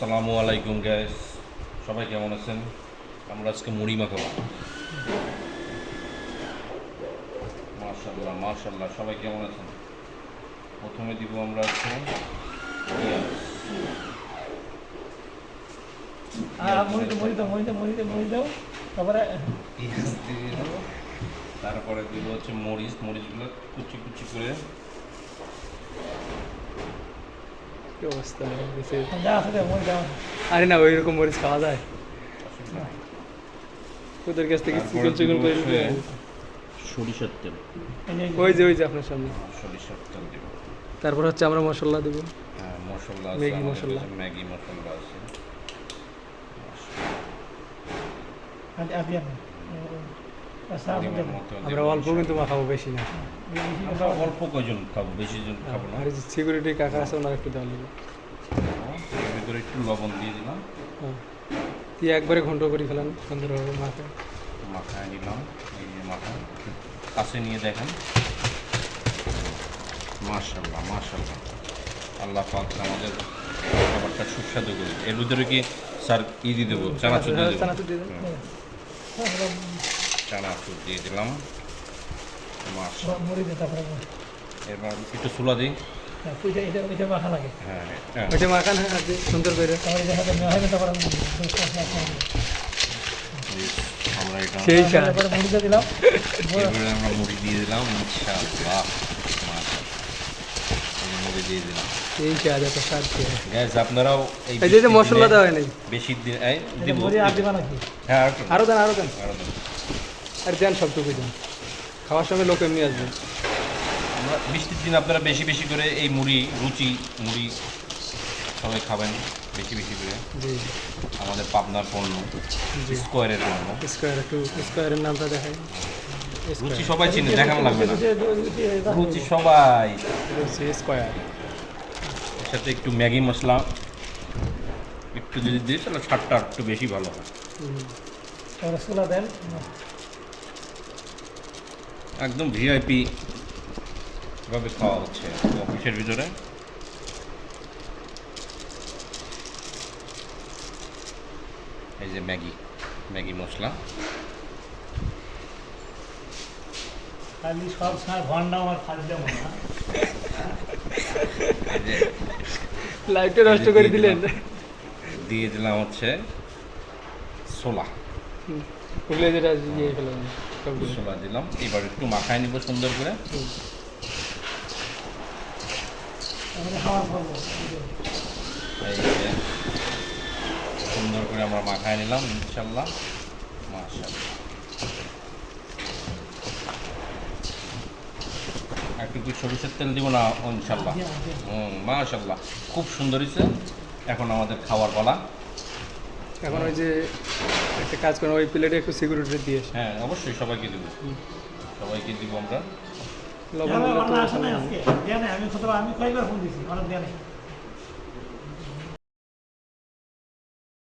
আসসালামু আলাইকুম গাইস, সবাই কেমন আছেন? আমরা আজকে মুড়ি মাখাবো। মাশাআল্লাহ মাশাআল্লাহ, সবাই কেমন আছেন? প্রথমে দিব আমরা আজকে পেঁয়াজ। পেঁয়াজ দিয়ে দেবো, তারপরে দিব হচ্ছে মরিচগুলো কুচি কুচি করে। কি অবস্থা আরে না ওই রকম মরিচ খাওয়া যায় ওদের কাছ থেকে চিকন চিকন করে সরিষার তেল, ওই যে আপনার সামনে সরিষার তেল দিব। তারপর হচ্ছে আমরা মশলা দেব। হ্যাঁ, মশলা আছে, ম্যাগি মশলা। ম্যাগি মশলা আছে। আমরা অল্প কিন্তু মাখাবো, বেশি না। আমরা অল্প কয়জন খাবো, বেশি জন খাবো না। আর যে সিকিউরিটি কাকা আছে ওনার একটু দেওয়া লাগবে। এর ভিতরে একটু লবণ দিয়ে দিলাম, দিয়ে একবারে ঘন্ট করে ফেলান সুন্দরভাবে মাখায় নিলাম। এই যে মাখা কাছে নিয়ে দেখেন। মাশাআল্লাহ মাশাআল্লাহ, আল্লাহ পাক আমাদের খাবারটা সুস্বাদু করে। এর ভিতরে কি স্যার দিয়ে দেবো? চানাচুর দিয়ে দেবো। চানাচুর দিয়ে দিলাম। এবার একটু চুলা দিই। হ্যাঁ ওইটা মাখান সুন্দর করে আমরা এটা সেই স্বাদ। এবারে আমরা মুড়ি দিয়ে দিলাম। ইনশাআল্লাহ মুড়ি দিয়ে দিলাম। সেই স্বাদ, এত স্বাদ খেয়ে। গ্যাস আপনারাও এই এই যে মশলা দেওয়া হয় নাই, বেশি দিন দিব। হ্যাঁ আরো দেন আরো দেন। আর দেন সবটুকু দেন, খাওয়ার সময় লোক এমনি আসবে। আমরা বৃষ্টির দিন আপনারা বেশি বেশি করে এই মুড়ি মুড়ি সবাই খাবেন বেশি বেশি করে। জি, আমাদের পাবনার পণ্য, স্কোয়ারের পণ্য। স্কোয়ারের নামটা দেখাই। রুচি সবাই চিনে, দেখানো লাগবে না। রুচি সবাই। স্কোয়ার এর সাথে একটু ম্যাগি মশলা একটু যদি দিই তাহলে স্বাদটা একটু বেশি ভালো হয়। একদম ভিআইপি ভাবে খাওয়া হচ্ছে অফিসের ভিতরে। এই যে ম্যাগি মশলা। সব সময় ভন্ডা আমার খাদ্য লাইটটা নষ্ট করে দিলেন। দিয়ে দিলাম হচ্ছে ছোলা। যেটা ইয়ে ফেলেন ছোলা দিলাম। এবার একটু মাখায় নিব সুন্দর করে। এই যে সুন্দর করে আমরা মাখায় নিলাম। ইনশাআল্লাহ মাশাআল্লাহ। একটু কি সরিষার তেল দিব না? ইনশাআল্লাহ। মাশাআল্লাহ, খুব সুন্দর হয়েছে। এখন আমাদের খাওয়ার পালা। এখন ওই যে একটা কাজ করেন, ওই প্লেটে একটু সিকিউরিটি দিয়ে। হ্যাঁ অবশ্যই সবাইকে দিব, সবাইকে দিব আমরা। লবণ আমি কয়বার ফোন দিছি, অনেক দেয় নাই।